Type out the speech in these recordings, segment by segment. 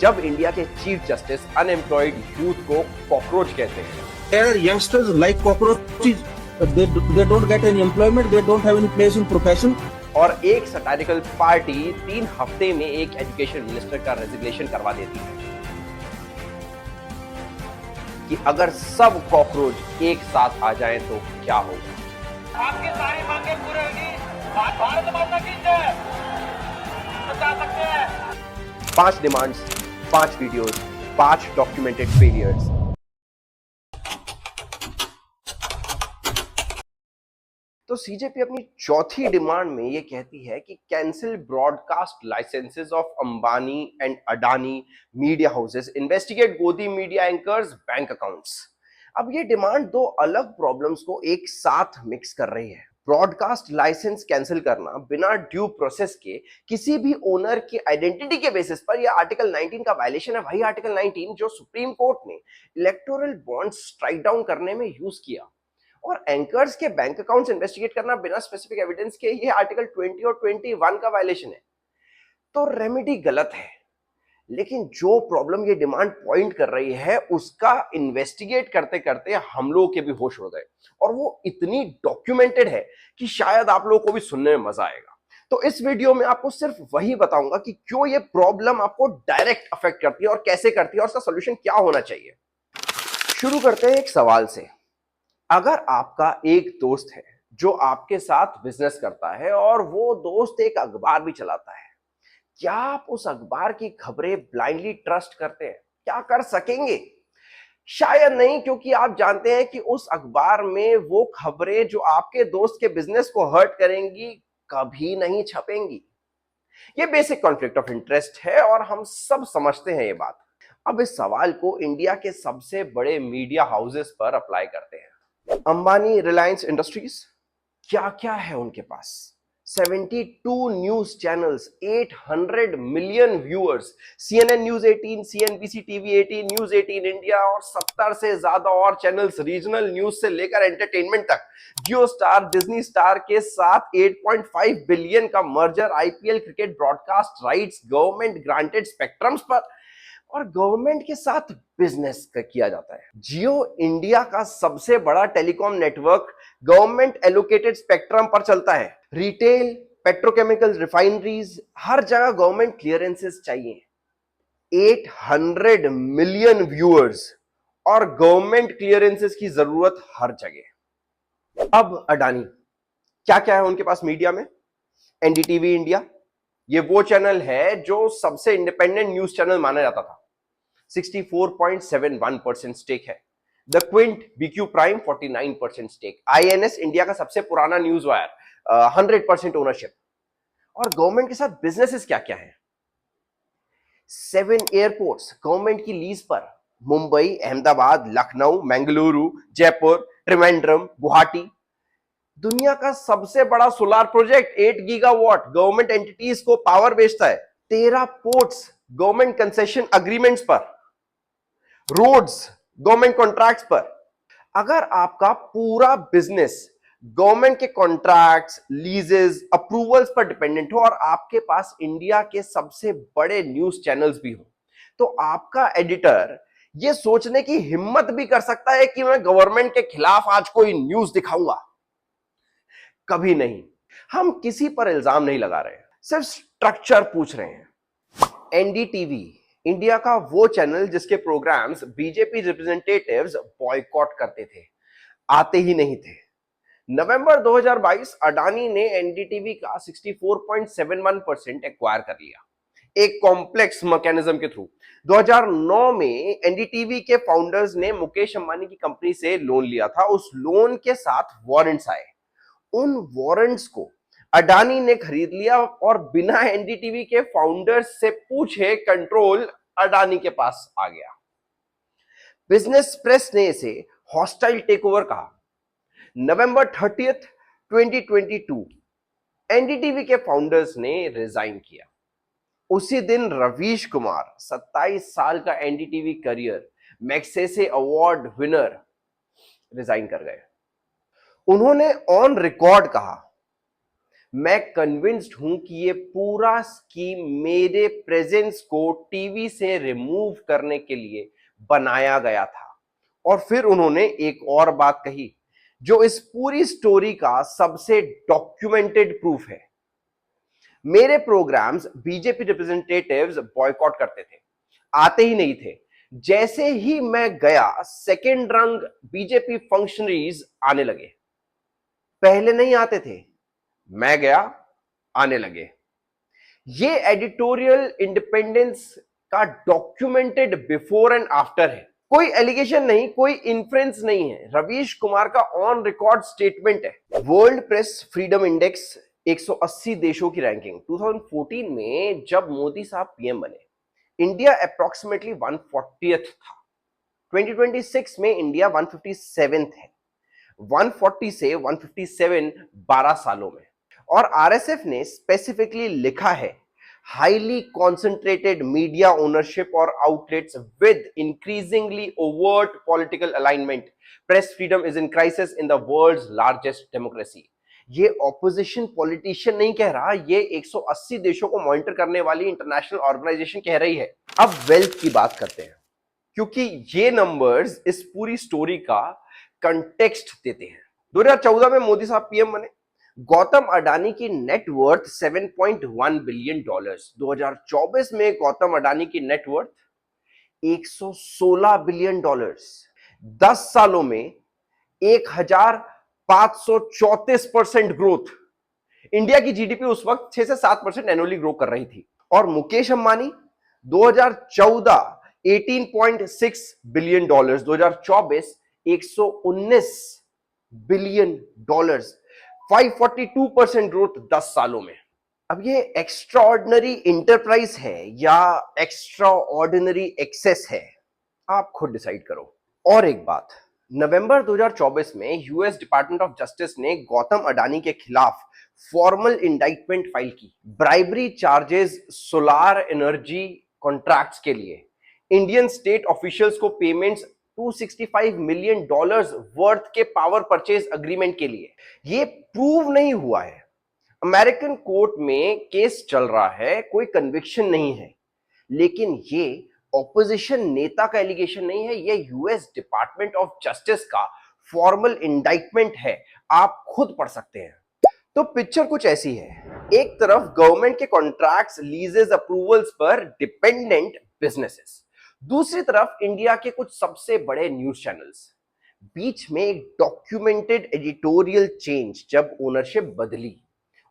जब इंडिया के chief justice unemployed youth को कॉकरोच कहते हैं। There youngsters like cockroaches. They don't get any employment. They don't have any place in profession. और एक satirical party 3 हफ्ते में एक एजुकेशन मिनिस्टर का रेजिग्नेशन करवा देती है कि अगर सब कॉकरोच एक साथ आ जाएं तो क्या होगा। आपकी सारी मांगे पूरी होगी। भारत माता की जय। बता सकते हैं 5 डिमांड्स, 5 वीडियोस, 5 डॉक्यूमेंटेड फेलियर्स। तो सीजेपी अपनी चौथी डिमांड में ये कहती है कि cancel broadcast licences of Ambani and Adani media houses, investigate godi media anchors bank accounts. अब ये डिमांड 2 अलग प्रॉब्लम्स को एक साथ मिक्स कर रही है। ब्रॉडकास्ट लाइसेंस कैंसिल करना बिना ड्यू प्रोसेस के किसी भी ओनर की आइडेंटिटी के बेसिस पर, यह आर्टिकल 19 का वायलेशन है। वही आर्टिकल 19 जो सुप्रीम कोर्ट ने इलेक्टोरल बॉन्ड्स स्ट्राइक डाउन करने में यूज किया। और एंकर्स के बैंक अकाउंट्स इन्वेस्टिगेट करना बिना स्पेसिफिक एविडेंस के, ये आर्टिकल 20 और 21 का वायलेशन है। तो रेमेडी गलत है, लेकिन जो प्रॉब्लम ये डिमांड पॉइंट कर रही है उसका इन्वेस्टिगेट करते करते हम लोगों के भी होश उड़ गए, और वो इतनी डॉक्यूमेंटेड है कि शायद आप लोगों को भी सुनने में मजा आएगा। तो इस वीडियो में आपको सिर्फ वही बताऊंगा कि क्यों ये प्रॉब्लम आपको डायरेक्ट अफेक्ट करती है और कैसे करती है और उसका सोल्यूशन क्या होना चाहिए। शुरू करते हैं एक सवाल से। अगर आपका एक दोस्त है जो आपके साथ बिजनेस करता है और वो दोस्त एक अखबार भी चलाता है, क्या आप उस अखबार की खबरें ब्लाइंडली ट्रस्ट करते हैं? क्या कर सकेंगे? शायद नहीं, क्योंकि आप जानते हैं कि उस अखबार में वो खबरें जो आपके दोस्त के बिजनेस को हर्ट करेंगी कभी नहीं छपेंगी। ये बेसिक कॉन्फ्लिक्ट ऑफ इंटरेस्ट है और हम सब समझते हैं ये बात। अब इस सवाल को इंडिया के सबसे बड़े मीडिया हाउसेस पर अप्लाई करते हैं। अंबानी, रिलायंस इंडस्ट्रीज, क्या क्या है उनके पास? 72 news channels, 800 million viewers, CNN news 18, CNBC TV 18, news 18 India और 70 से ज्यादा और चैनल्स, रीजनल न्यूज से लेकर एंटरटेनमेंट तक। जियो स्टार, डिज्नी स्टार के साथ 8.5 बिलियन का merger, IPL cricket broadcast rights government granted spectrums पर, और गवर्नमेंट के साथ बिजनेस किया जाता है। जियो इंडिया का सबसे बड़ा telecom network government allocated spectrum पर चलता है। रिटेल, पेट्रोकेमिकल्स, रिफाइनरीज, हर जगह गवर्नमेंट क्लियरेंसेस चाहिए। 800 मिलियन व्यूअर्स और गवर्नमेंट क्लियरेंसेस की जरूरत हर जगह। अब अडानी, क्या क्या है उनके पास मीडिया में? NDTV इंडिया, ये वो चैनल है जो सबसे इंडिपेंडेंट न्यूज चैनल माना जाता था, 64.71% स्टेक है। The Quint, BQ prime 49% stake. INS India का सबसे पुराना न्यूज वायर, 100% ओनरशिप। और गवर्नमेंट के साथ बिजनेसेस क्या क्या है? 7 एयरपोर्ट्स गवर्नमेंट की लीज पर, मुंबई, अहमदाबाद, लखनऊ, मंगलुरु, जयपुर, त्रिवेंद्रम, गुवाहाटी। दुनिया का सबसे बड़ा solar project 8 gigawatt government entities को पावर बेचता है। 13 पोर्ट्स गवर्नमेंट कंसेशन अग्रीमेंट्स पर, रोड्स गवर्नमेंट कॉन्ट्रैक्ट्स पर। अगर आपका पूरा बिजनेस गवर्नमेंट के कॉन्ट्रैक्ट्स, लीजेस, अप्रूवल्स पर डिपेंडेंट हो और आपके पास इंडिया के सबसे बड़े न्यूज चैनल्स भी हो, तो आपका एडिटर ये सोचने की हिम्मत भी कर सकता है कि मैं गवर्नमेंट के खिलाफ आज कोई न्यूज दिखाऊंगा। कभी नहीं। हम किसी पर इल्जाम नहीं लगा रहे, सिर्फ स्ट्रक्चर पूछ रहे हैं। NDTV इंडिया का वो चैनल जिसके प्रोग्राम्स बीजेपी रिप्रेजेंटेटिव्स बॉयकॉट करते थे, आते ही नहीं थे। नवंबर 2022 अडानी ने NDTV का 64.71% एक्वायर कर लिया, एक कॉम्प्लेक्स मैकेनिज्म के थ्रू। 2009 में NDTV के फाउंडर्स ने मुकेश अंबानी की कंपनी से लोन लिया था। उस लोन के साथ वारंट्स आए, उन वारंट्स को अडानी ने खरीद लिया और बिना NDTV के फाउंडर्स से पूछे कंट्रोल अडानी के पास आ गया। बिजनेस प्रेस ने इसे हॉस्टाइल टेकओवर कहा। नवंबर 30, 2022 NDTV के फाउंडर्स ने रिजाइन किया। उसी दिन रवीश कुमार, 27 साल का NDTV career, Magsaysay award winner, resign कर गए। उन्होंने ऑन रिकॉर्ड कहा, मैं कन्विंस्ड हूं कि ये पूरा स्कीम मेरे प्रेजेंस को टीवी से रिमूव करने के लिए बनाया गया था। और फिर उन्होंने एक और बात कही जो इस पूरी स्टोरी का सबसे डॉक्यूमेंटेड प्रूफ है। मेरे प्रोग्राम्स बीजेपी रिप्रेजेंटेटिव्स बॉयकॉट करते थे, आते ही नहीं थे। जैसे ही मैं गया, सेकेंड रंग बीजेपी फंक्शनरीज आने लगे। पहले नहीं आते थे, मैं गया, आने लगे। ये एडिटोरियल इंडिपेंडेंस का डॉक्यूमेंटेड बिफोर एंड आफ्टर है। कोई एलिगेशन नहीं, कोई इन्फ्रेंस नहीं है, रवीश कुमार का ऑन रिकॉर्ड स्टेटमेंट है। वर्ल्ड प्रेस फ्रीडम इंडेक्स 180 देशों की रैंकिंग 2014 में जब मोदी साहब पीएम बने, इंडिया अप्रोक्सीमेटली 140th था। 2026 में इंडिया 157th है। 140 से 157 12 सालों में। और आरएसएफ ने स्पेसिफिकली लिखा है, हाईली कॉन्सेंट्रेटेड मीडिया ओनरशिप और outlets with increasingly overt political alignment, press freedom is in crisis in the world's largest democracy. ये ऑपोजिशन पॉलिटिशियन नहीं कह रहा, ये 180 देशों को मॉनिटर करने वाली इंटरनेशनल ऑर्गेनाइजेशन कह रही है। अब वेल्थ की बात करते हैं, क्योंकि ये नंबर्स इस पूरी स्टोरी का कंटेक्स्ट देते हैं। 2014 में मोदी साहब पीएम बने, गौतम अडानी की नेटवर्थ 7.1 बिलियन डॉलर्स। 2024 में गौतम अडानी की नेटवर्थ 116 बिलियन डॉलर्स। 10 सालों में 1534% ग्रोथ। इंडिया की जीडीपी उस वक्त 6 से 7% एनुअली ग्रो कर रही थी। और Mukesh Ambani 2014 18.6 billion dollars, 2024 119 billion dollars, 542% growth 10 सालों में। अब ये एक्स्ट्रा ऑर्डिनरी इंटरप्राइज है या एक्स्ट्रा ऑर्डिनरी एक्सेस है, आप खुद डिसाइड करो। और एक बात, नवंबर 2024 में यूएस डिपार्टमेंट ऑफ जस्टिस ने गौतम अडानी के खिलाफ फॉर्मल इंडाइटमेंट फाइल की। Bribery charges solar energy contracts के लिए इंडियन स्टेट ऑफिशियल्स को पेमेंट्स $265 मिलियन वर्थ के पावर परचेज अग्रीमेंट के लिए। ये प्रूव नहीं हुआ है, अमेरिकन कोर्ट में केस चल रहा है, कोई कन्विक्शन नहीं है। लेकिन ये ऑपोजिशन नेता का एलिगेशन नहीं है, ये यूएस डिपार्टमेंट ऑफ जस्टिस का फॉर्मल इंडाइटमेंट है, आप खुद पढ़ सकते हैं। तो पिक्चर कुछ ऐसी है, एक तरफ गवर्नमेंट के कॉन्ट्रैक्ट्स, लीजेस, अप्रूवल्स पर डिपेंडेंट बिजनेसेस, दूसरी तरफ इंडिया के कुछ सबसे बड़े न्यूज चैनल्स, बीच में एक डॉक्यूमेंटेड एडिटोरियल चेंज जब ओनरशिप बदली,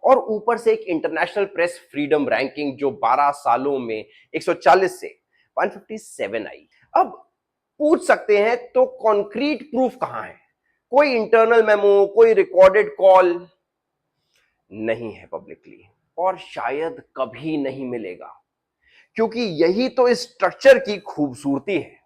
और ऊपर से एक इंटरनेशनल प्रेस फ्रीडम रैंकिंग जो 12 सालों में 140 से 157 आई। अब पूछ सकते हैं तो कॉन्क्रीट प्रूफ कहां है? कोई इंटरनल मेमो, कोई रिकॉर्डेड कॉल नहीं है पब्लिकली, और शायद कभी नहीं मिलेगा, क्योंकि यही तो इस स्ट्रक्चर की खूबसूरती है।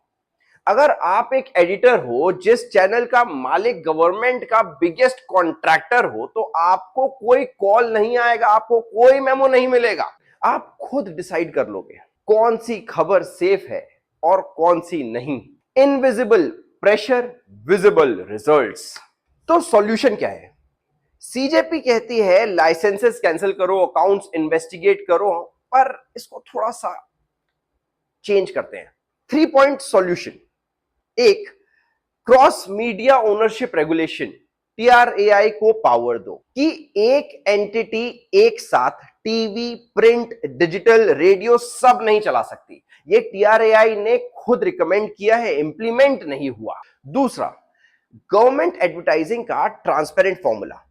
अगर आप एक एडिटर हो जिस चैनल का मालिक गवर्नमेंट का बिगेस्ट कॉन्ट्रैक्टर हो, तो आपको कोई कॉल नहीं आएगा, आपको कोई मेमो नहीं मिलेगा। आप खुद डिसाइड कर लोगे कौन सी खबर सेफ है और कौन सी नहीं। Invisible pressure, visible results. तो सॉल्यूशन क्या है? सीजेपी कहती है लाइसेंसेस कैंसिल करो, अकाउंट्स इन्वेस्टिगेट करो, पर इसको थोड़ा सा चेंज करते हैं। 3 पॉइंट सॉल्यूशन। एक, cross media ownership regulation, TRAI को पावर दो कि एक एंटिटी एक साथ टीवी, प्रिंट, डिजिटल, रेडियो सब नहीं चला सकती। ये टीआरएआई ने खुद रिकमेंड किया है, इंप्लीमेंट नहीं हुआ। दूसरा, गवर्नमेंट एडवर्टाइजिंग का ट्रांसपेरेंट फॉर्मूला।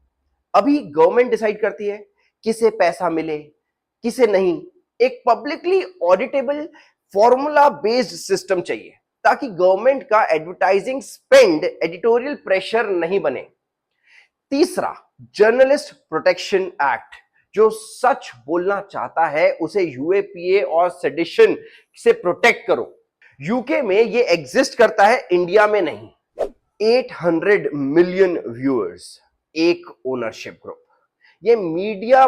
अभी गवर्नमेंट डिसाइड करती है किसे पैसा मिले, किसे नहीं। एक publicly auditable formula based system चाहिए ताकि गवर्नमेंट का एडवर्टाइजिंग स्पेंड एडिटोरियल प्रेशर नहीं बने। तीसरा, जर्नलिस्ट प्रोटेक्शन एक्ट, जो सच बोलना चाहता है उसे यूएपीए और सेडिशन से प्रोटेक्ट करो। यूके में ये एग्जिस्ट करता है, इंडिया में नहीं। 800 मिलियन व्यूअर्स, एक ओनरशिप ग्रुप। ये मीडिया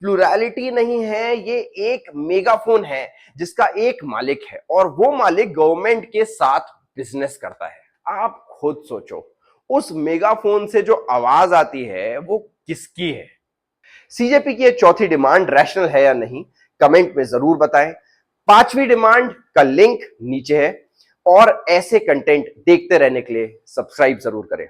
प्लुरैलिटी नहीं है, ये एक मेगाफोन है जिसका एक मालिक है, और वो मालिक गवर्नमेंट के साथ बिजनेस करता है। आप खुद सोचो, उस मेगाफोन से जो आवाज आती है वो किसकी है? सीजेपी की ये चौथी डिमांड रैशनल है या नहीं, कमेंट में जरूर बताएं। पांचवी डिमांड का लिंक नीचे है और ऐसे कंटेंट देखते रहने के लिए सब्सक्राइब जरूर करें।